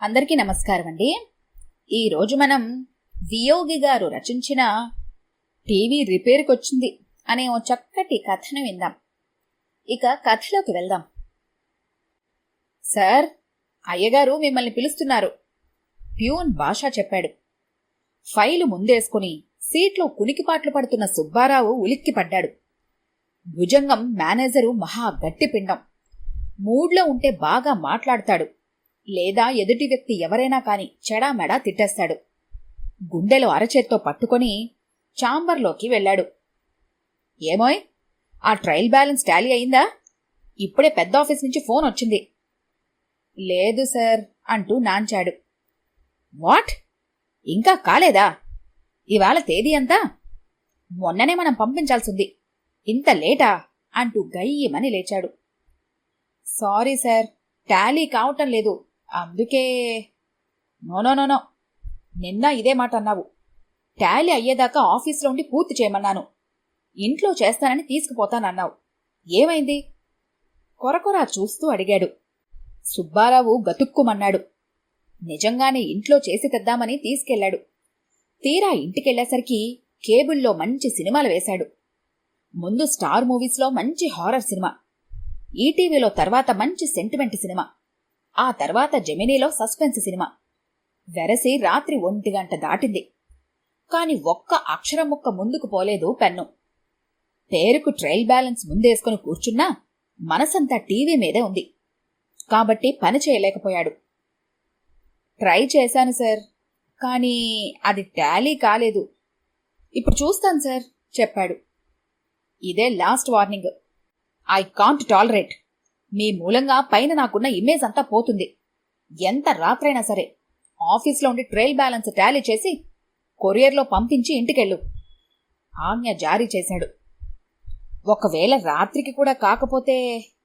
అందరికీ నమస్కారం అండి. ఈరోజు మనం వియోగి గారు రచించిన టీవీ రిపేర్కి వచ్చింది అనే ఓ చక్కటి కథను విందాం. ఇక కథలోకి వెళ్దాం. సార్, అయ్యగారు మిమ్మల్ని పిలుస్తున్నారు, ప్యూన్ భాష చెప్పాడు. ఫైలు ముందేసుకుని సీట్లో కునికిపాట్లు పడుతున్న సుబ్బారావు ఉలిక్కిపడ్డాడు. భుజంగం మేనేజరు మహా గట్టిపిండం. మూడ్లో ఉంటే బాగా మాట్లాడతాడు, లేదా ఎదుటి వ్యక్తి ఎవరైనా కాని చెడామెడా తిట్టేస్తాడు. గుండెలో అరచేత్తో పట్టుకొని ఛాంబర్లోకి వెళ్లాడు. ఏమోయ్, ఆ ట్రయల్ బ్యాలెన్స్ టాలీ అయిందా? ఇప్పుడే పెద్ద ఆఫీస్ నుంచి ఫోన్ వచ్చింది. లేదు సార్ అంటూ నాంచాడు. వాట్, ఇంకా కాలేదా? ఇవాళ తేదీ అంతా? మొన్ననే మనం పంపించాల్సింది, ఇంత లేటా అంటూ గయ్యమని లేచాడు. సారీ సార్, టాలీ కావటం లేదు, అందుకే. నోనోనోనో, నిన్న ఇదే మాట అన్నావు. టాలీ అయ్యేదాకా ఆఫీస్లో ఉండి పూర్తి చేయమన్నాను. ఇంట్లో చేస్తానని తీసుకుపోతానన్నావు. ఏమైంది? కొరకొరా చూస్తూ అడిగాడు. సుబ్బారావు గతుక్కుమన్నాడు. నిజంగానే ఇంట్లో చేసి తెద్దామని తీసుకెళ్లాడు. తీరా ఇంటికెళ్లేసరికి కేబుల్లో మంచి సినిమాలు వేశాడు. ముందు స్టార్ మూవీస్లో మంచి హారర్ సినిమా, ఈటీవీలో తర్వాత మంచి సెంటిమెంట్ సినిమా, ఆ తర్వాత జెమినీలో సస్పెన్స్ సినిమా. వెరసి రాత్రి 1 గంట దాటింది. కాని ఒక్క అక్షరం ముక్క ముందుకు పోలేదు పెన్ను. పేరుకు ట్రయల్ బ్యాలెన్స్ ముందేసుకుని కూర్చున్నా మనసంతా టీవీ మీదే ఉంది. కాబట్టి పని చేయలేకపోయాడు. ట్రై చేశాను సార్, కానీ అది టాలీ కాలేదు. ఇప్పుడు చూస్తాను సార్ చెప్పాడు. ఇదే last warning. I can't tolerate. మీ మూలంగా పైన నాకున్న ఇమేజ్ అంతా పోతుంది. ఎంత రాత్రైనా సరే ఆఫీస్లో ఉండి ట్రయల్ బ్యాలెన్స్ టాలీ చేసి కొరియర్లో పంపించి ఇంటికెళ్ళు ఆజ్ఞ జారీ చేశాడు. ఒకవేళ రాత్రికి కూడా కాకపోతే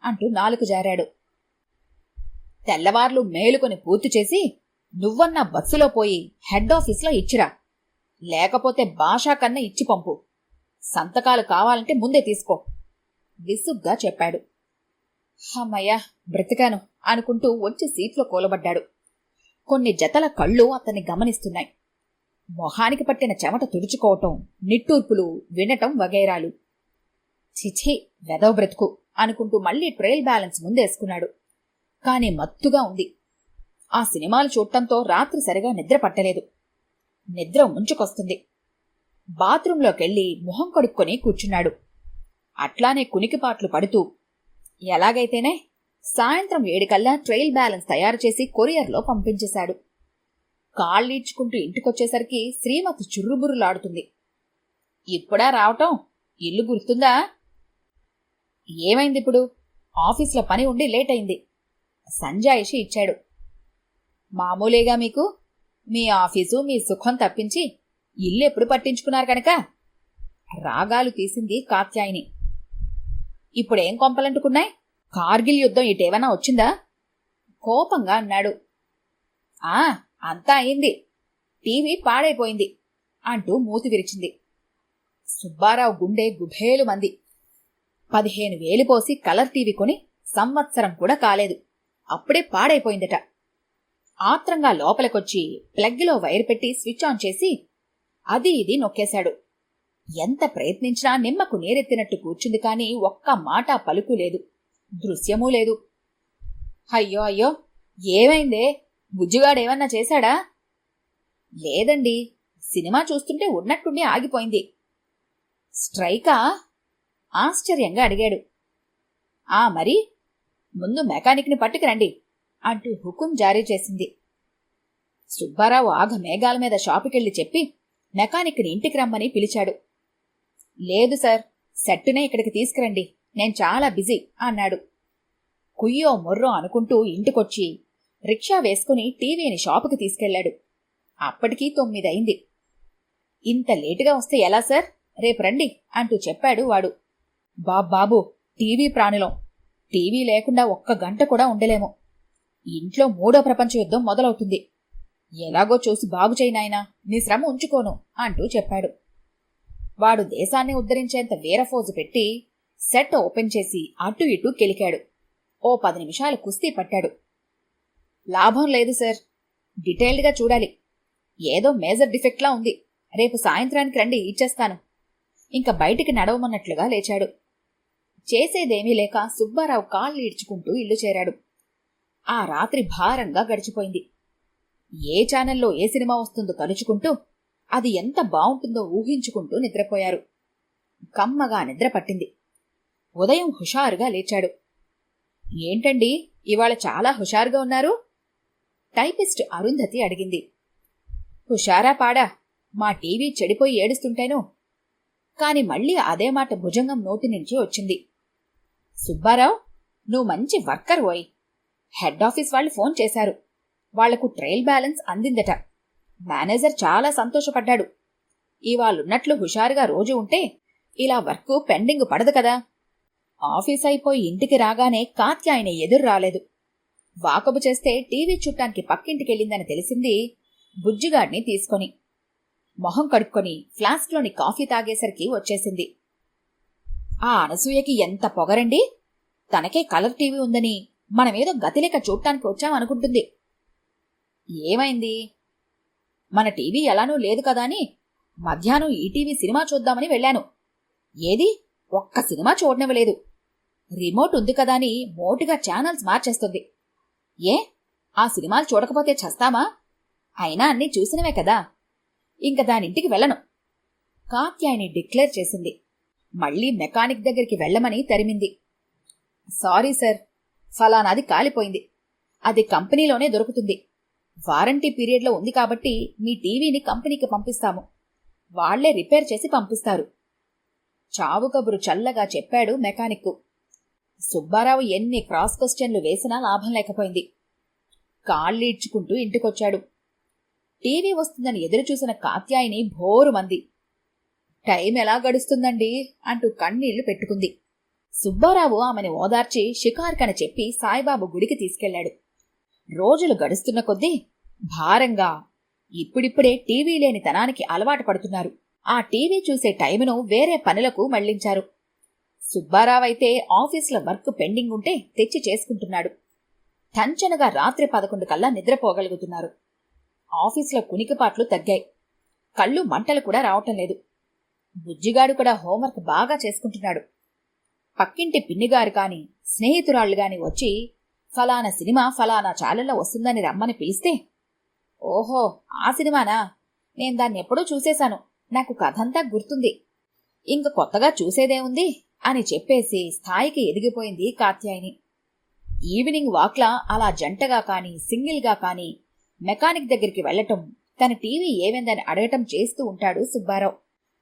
అంటూ నాలుక జారాడు. తెల్లవార్లు మేలుకొని పూర్తి చేసి నువ్వన్నా బస్సులో పోయి హెడ్ ఆఫీస్లో ఇచ్చిరా, లేకపోతే భాషా కన్నా ఇచ్చి పంపు. సంతకాలు కావాలంటే ముందే తీసుకో విసుగ్గా చెప్పాడు. అమ్మయ్యా, బ్రతికాను అనుకుంటూ వచ్చి సీట్లో కూలబడ్డాడు. కొన్ని జతల కళ్ళు అతన్ని గమనిస్తున్నాయి. మొహానికి పట్టిన చెమట తుడుచుకోవటం, నిట్టూర్పులు వినటం వగైరాలు. చిచి, వెదవ బ్రతుకు అనుకుంటూ మళ్లీ ట్రయల్ బ్యాలెన్స్ ముందేసుకున్నాడు. కాని మత్తుగా ఉంది. ఆ సినిమాలు చూడటంతో రాత్రి సరిగా నిద్ర పట్టలేదు. నిద్ర ముంచుకొస్తుంది. బాత్రూంలోకెళ్లి మొహం కడుక్కొని కూర్చున్నాడు. అట్లానే కునికిపాట్లు పడుతూ ఎలాగైతేనే సాయంత్రం 7 కల్లా ట్రయల్ బ్యాలెన్స్ తయారు చేసి కొరియర్లో పంపించేశాడు. కాళ్ళీడ్చుకుంటూ ఇంటికొచ్చేసరికి శ్రీమతి చుర్రుబుర్రులాడుతుంది. ఇప్పుడా రావటం? ఇల్లు గుర్తుందా? ఏమైందిప్పుడు? ఆఫీస్లో పని ఉండి లేట్ అయింది. సంజాయిషి ఇచ్చాడు. మామూలేగా మీకు. మీ ఆఫీసు మీ సుఖం తప్పించి ఇల్లు ఎప్పుడు పట్టించుకున్నారు కనుక. రాగాలు తీసింది కాత్యాయిని. ఇప్పుడేం కొంపలంటుకున్నాయి? కార్గిల్ యుద్ధం ఇటేవన్నా వచ్చిందా? కోపంగా అన్నాడు. అంతా అయింది, టీవీ పాడైపోయింది అంటూ మూతి విరిచింది. సుబ్బారావు గుండె గుభేలు మంది. 15,000 పోసి కలర్ టీవీ కొని సంవత్సరం కూడా కాలేదు, అప్పుడే పాడైపోయిందట. ఆత్రంగా లోపలికొచ్చి ప్లగ్లో వైర్ పెట్టి స్విచ్ ఆన్ చేసి అది ఇది నొక్కేశాడు. ఎంత ప్రయత్నించినా నిమ్మకు నీరెత్తినట్టు కూర్చుంది కాని ఒక్క మాట పలుకు లేదు, దృశ్యమూ లేదు. అయ్యో అయ్యో, ఏమైందే? బుజ్జిగాడేమన్నా చేశాడా? లేదండి, సినిమా చూస్తుంటే ఉన్నట్టుండి ఆగిపోయింది. స్ట్రైకా? ఆశ్చర్యంగా అడిగాడు. మరి ముందు మెకానిక్ని పట్టుకురండి అంటూ హుకుం జారీ చేసింది. సుబ్బారావు ఆగ మేఘాల మీద షాపుకెళ్లి చెప్పి మెకానిక్ని ఇంటికి రమ్మని పిలిచాడు. లేదు సార్, సెట్టునే ఇక్కడికి తీసుకురండి, నేను చాలా బిజీ అన్నాడు. కుయ్యో మొర్రో అనుకుంటూ ఇంటికొచ్చి రిక్షా వేసుకుని టీవీని షాపుకి తీసుకెళ్లాడు. అప్పటికీ 9 అయింది. ఇంత లేటుగా వస్తే ఎలా సార్, రేపు రండి అంటూ చెప్పాడు వాడు. బాబు, టీవీ ప్రాణులం, టీవీ లేకుండా 1 గంట కూడా ఉండలేము. ఇంట్లో 3వ ప్రపంచ యుద్ధం మొదలవుతుంది. ఎలాగో చూసి బాగు చేయి నాయనా, నీ శ్రమ ఉంచుకోను అంటూ చెప్పాడు. వాడు దేశాన్ని ఉద్ధరించేంత వీరఫోజు పెట్టి సెట్ ఓపెన్ చేసి అటు ఇటు కెలికాడు. ఓ 10 నిమిషాలు కుస్తీ పట్టాడు. లాభం లేదు సార్, డీటెయిల్డ్గా చూడాలి. ఏదో మేజర్ డిఫెక్ట్లా ఉంది. రేపు సాయంత్రానికి రండి, ఇచ్చేస్తాను. ఇంక బయటికి నడవమన్నట్లుగా లేచాడు. చేసేదేమీ లేక సుబ్బారావు కాళ్ళు ఈడ్చుకుంటూ ఇల్లు చేరాడు. ఆ రాత్రి భారంగా గడిచిపోయింది. ఏ ఛానల్లో ఏ సినిమా వస్తుందో తలుచుకుంటూ అది ఎంత బావుంటుందో ఊహించుకుంటూ నిద్రపోయారు. కమ్మగా నిద్ర పట్టింది. ఉదయం హుషారుగా లేచాడు. ఏంటండి, ఇవాళ చాలా హుషారుగా ఉన్నారు? టైపిస్ట్ అరుంధతి అడిగింది. హుషారా పాడా, మా టీవీ చెడిపోయి ఏడుస్తుంటేను. కాని మళ్లీ అదే మాట భుజంగం నోటి నుంచి వచ్చింది. సుబ్బారావు, నువ్వు మంచి వర్కర్ ఓయ్. హెడ్ ఆఫీస్ వాళ్ళు ఫోన్ చేశారు. వాళ్లకు ట్రయల్ బ్యాలెన్స్ అందిందట. మేనేజర్ చాలా సంతోషపడ్డాడు. ఇవాళున్నట్లు హుషారుగా రోజు ఉంటే ఇలా వర్క్ పెండింగ్ పడదు కదా. ఆఫీస్ అయిపోయి ఇంటికి రాగానే కాత్యాయని ఎదురు రాలేదు. వాకబు చేస్తే టీవీ చుట్టానికి పక్కింటికెళ్ళిందని తెలిసింది బుజ్జిగాడిని తీసుకొని. మొహం కడుక్కొని ఫ్లాస్క్లోని కాఫీ తాగేసరికి వచ్చేసింది. ఆ అనసూయకి ఎంత పొగరండి! తనకే కలర్ టీవీ ఉందని మనమేదో గతిలేక చూడటానికి వచ్చామనుకుంటుంది. ఏమైంది? మన టీవీ ఎలానూ లేదు కదా అని మధ్యాహ్నం ఈటీవీ సినిమా చూద్దామని వెళ్ళాను. ఏది ఒక్క సినిమా చూడనివ్వలేదు. రిమోట్ ఉంది కదా అని మోటుగా ఛానల్స్ మార్చేస్తుంది. ఏ, ఆ సినిమాలు చూడకపోతే చస్తామా? అయినా అన్నీ చూసినవే కదా. ఇంక దానింటికి వెళ్ళను, కాత్యాయని డిక్లేర్ చేసింది. మళ్లీ మెకానిక్ దగ్గరికి వెళ్లమని తరిమింది. సారీ సార్, ఫలానాది కాలిపోయింది. అది కంపెనీలోనే దొరుకుతుంది. వారంటీ పీరియడ్లో ఉంది కాబట్టి మీ టీవీని కంపెనీకి పంపిస్తాము. వాళ్లే రిపేర్ చేసి పంపిస్తారు. చావు కబురు చల్లగా చెప్పాడు మెకానిక్కు. సుబ్బారావు ఎన్ని క్రాస్ క్వశ్చన్లు వేసినా లాభం లేకపోయింది. కాళ్ళీడ్చుకుంటూ ఇంటికొచ్చాడు. టీవీ వస్తుందని ఎదురుచూసిన కాత్యాయిని భోరుమంది. టైం ఎలా గడుస్తుందండి అంటూ కన్నీళ్లు పెట్టుకుంది. సుబ్బారావు ఆమెని ఓదార్చి షికార్కని చెప్పి సాయిబాబు గుడికి తీసుకెళ్లాడు. రోజులు గడుస్తున్న కొద్దీ భారంగా ఇప్పుడిప్పుడే టీవీ లేని తనానికి అలవాటు పడుతున్నారు. ఆ టీవీ చూసే టైమును వేరే పనులకు మళ్లించారు. సుబ్బారావైతే ఆఫీసులో వర్క్ పెండింగ్ ఉంటే తెచ్చి చేసుకుంటున్నాడు. టంచనగా రాత్రి 11 కల్లా నిద్రపోగలుగుతున్నారు. ఆఫీసులో కునికిపాట్లు తగ్గాయి. కళ్ళు మంటలు కూడా రావటం లేదు. బుజ్జిగాడు కూడా హోంవర్క్ బాగా చేసుకుంటున్నాడు. పక్కింటి పిన్నిగారు కాని స్నేహితురాళ్లు గాని వచ్చి ఫలానా సినిమా ఫలానా ఛానల్లో వస్తుందని రమ్మని పిలిస్తే, ఓహో ఆ సినిమానా, నేను దాన్ని ఎప్పుడూ చూసేశాను, నాకు కథంతా గుర్తుంది, ఇంక కొత్తగా చూసేదేముంది అని చెప్పేసి స్థాయికి ఎదిగిపోయింది కాత్యాయిని. ఈవినింగ్ వాక్లా అలా జంటగా కాని సింగిల్గా కాని మెకానిక్ దగ్గరికి వెళ్లటం, తన టీవీ ఏమైందని అడగటం చేస్తూ ఉంటాడు సుబ్బారావు.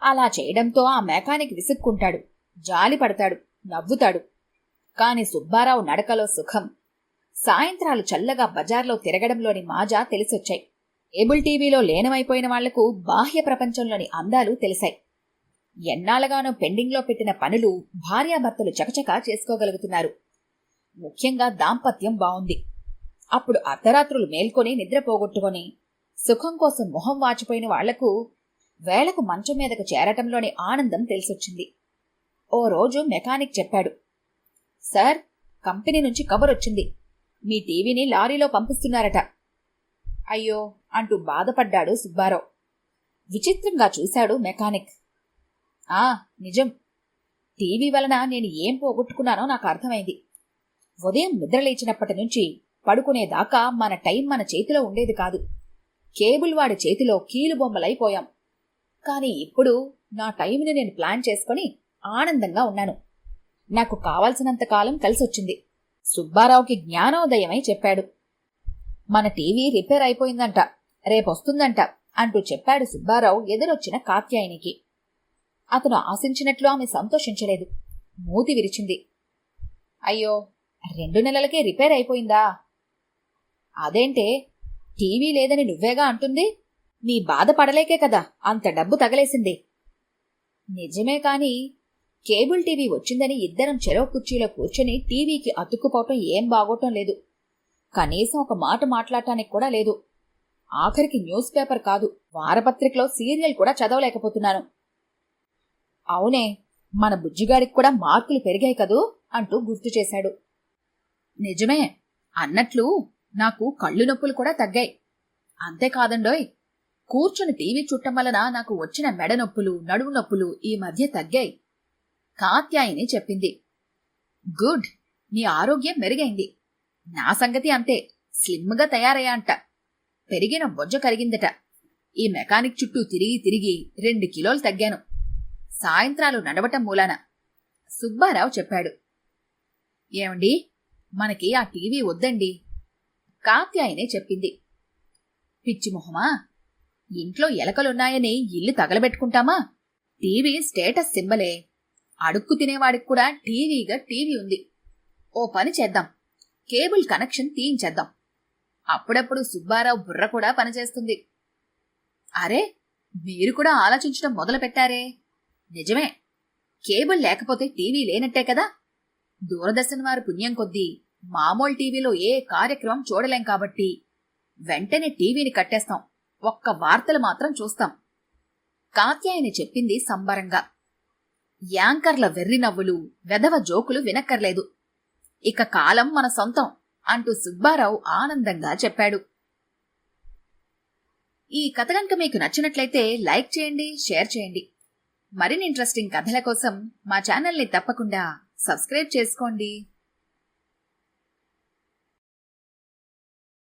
అలా చేయడంతో ఆ మెకానిక్ విసుక్కుంటాడు, జాలి పడతాడు, నవ్వుతాడు. కాని సుబ్బారావు నడకలో సుఖం, సాయంత్రాలు చల్లగా బజార్లో తిరగడంలోని మాజా తెలిసొచ్చాయి. కేబుల్ టీవీలో లేనమైపోయిన వాళ్లకు బాహ్య ప్రపంచంలోని అందాలు తెలిసాయి. ఎన్నాళ్లగానో పెండింగ్లో పెట్టిన పనులు భార్యాభర్తలు చకచకా చేసుకోగలుగుతున్నారు. ముఖ్యంగా దాంపత్యం బావుంది. అప్పుడు అర్ధరాత్రులు మేల్కొని నిద్రపోగొట్టుకొని సుఖం కోసం మొహం వాచిపోయిన వాళ్లకు వేళకు మంచం మీదకు చేరటంలోని ఆనందం తెలిసొచ్చింది. ఓ రోజు మెకానిక్ చెప్పాడు, సార్, కంపెనీ నుంచి కబరొచ్చింది. మీ టీవీని లారీలో పంపిస్తున్నారట. అయ్యో అంటూ బాధపడ్డాడు సుబ్బారావు. విచిత్రంగా చూశాడు మెకానిక్. నిజం. టీవీ వలన నేను ఏం పోగొట్టుకున్నానో నాకు అర్థమైంది. ఉదయం నిద్రలేచినప్పటి నుంచి పడుకునేదాకా మన టైం మన చేతిలో ఉండేది కాదు. కేబుల్ వాడి చేతిలో కీలుబొమ్మలైపోయాం. కాని ఇప్పుడు నా టైంని నేను ప్లాన్ చేసుకుని ఆనందంగా ఉన్నాను. నాకు కావాల్సినంత కాలం కలిసొచ్చింది. సుబ్బారావుకి జ్ఞానోదయమై చెప్పాడు. మన టీవీ రిపేర్ అయిపోయిందంట, రేపొస్తుందంట అంటూ చెప్పాడు సుబ్బారావు ఎదురొచ్చిన కాత్యాయినికి. అతను ఆశించినట్లు ఆమె సంతోషించలేదు. మూతి విరిచింది. అయ్యో, 2 నెలలకే రిపేర్ అయిపోయిందా? అదేంటే, టీవీ లేదని నువ్వేగా అంటుంది. నీ బాధపడలేకే కదా అంత డబ్బు తగలేసింది. నిజమే కాని కేబుల్ టీవీ వచ్చిందని ఇద్దరం చెరో కుర్చీలో కూర్చొని టీవీకి అతుక్కుపోవటం ఏం బాగోటం లేదు. కనీసం ఒక మాట మాట్లాడటానికి కూడా లేదు. ఆఖరికి న్యూస్ పేపర్ కాదు, వారపత్రికలో సీరియల్ కూడా చదవలేకపోతున్నాను. అవునే, మన బుజ్జిగాడికి కూడా మార్కులు పెరిగాయి కదూ అంటూ గుర్తు చేశాడు. నిజమే, అన్నట్లు నాకు కళ్ళు నొప్పులు కూడా తగ్గాయి. అంతేకాదండోయ్, కూర్చుని టీవీ చుట్టం వలన నాకు వచ్చిన మెడ నొప్పులు, నడుము నొప్పులు ఈ మధ్య తగ్గాయి. కాత్యాయిని చెప్పింది. గుడ్, నీ ఆరోగ్యం మెరుగైంది. నా సంగతి అంతే, స్లిమ్గా తయారయ్యా అంట. పెరిగిన బొజ్జ కరిగిందట. ఈ మెకానిక్ చుట్టూ తిరిగి తిరిగి 2 కిలోలు తగ్గాను. సాయంత్రాలు నడవటం మూలాన. సుబ్బారావు చెప్పాడు. ఏమండి, మనకి ఆ టీవీ వద్దండి, కాత్యాయనే చెప్పింది. పిచ్చి మొహమా, ఇంట్లో ఎలకలున్నాయని ఇల్లు తగలబెట్టుకుంటామా? TV status సింబలే. అడుక్కు తినేవాడికి కూడా టీవీ ఉంది. ఓ పని చేద్దాం, కేబుల్ కనెక్షన్ తీయించేద్దాం. అప్పుడప్పుడు సుబ్బారావు బుర్ర కూడా పనిచేస్తుంది. అరే, మీరు కూడా ఆలోచించడం మొదలు పెట్టారే. నిజమే, కేబుల్ లేకపోతే టీవీ లేనట్టే కదా. దూరదర్శన్ వారి పుణ్యం కొద్దీ మామూలు టీవీలో ఏ కార్యక్రమం చూడలేం కాబట్టి వెంటనే టీవీని కట్టేస్తాం. ఒక్క వార్తలు మాత్రం చూస్తాం, కాత్యాయని చెప్పింది సంబరంగా. యాంకర్ల వెర్రి నవ్వులు, వెధవ జోకులు వినక్కర్లేదు. ఇక కాలం మన సొంతం అంటూ సుబ్బారావు ఆనందంగా చెప్పాడు. ఈ కథ కనుక మీకు నచ్చినట్లయితే లైక్ చేయండి, షేర్ చేయండి. మరిన్ని ఇంట్రెస్టింగ్ కథల కోసం మా ఛానల్ని తప్పకుండా సబ్స్క్రైబ్ చేసుకోండి.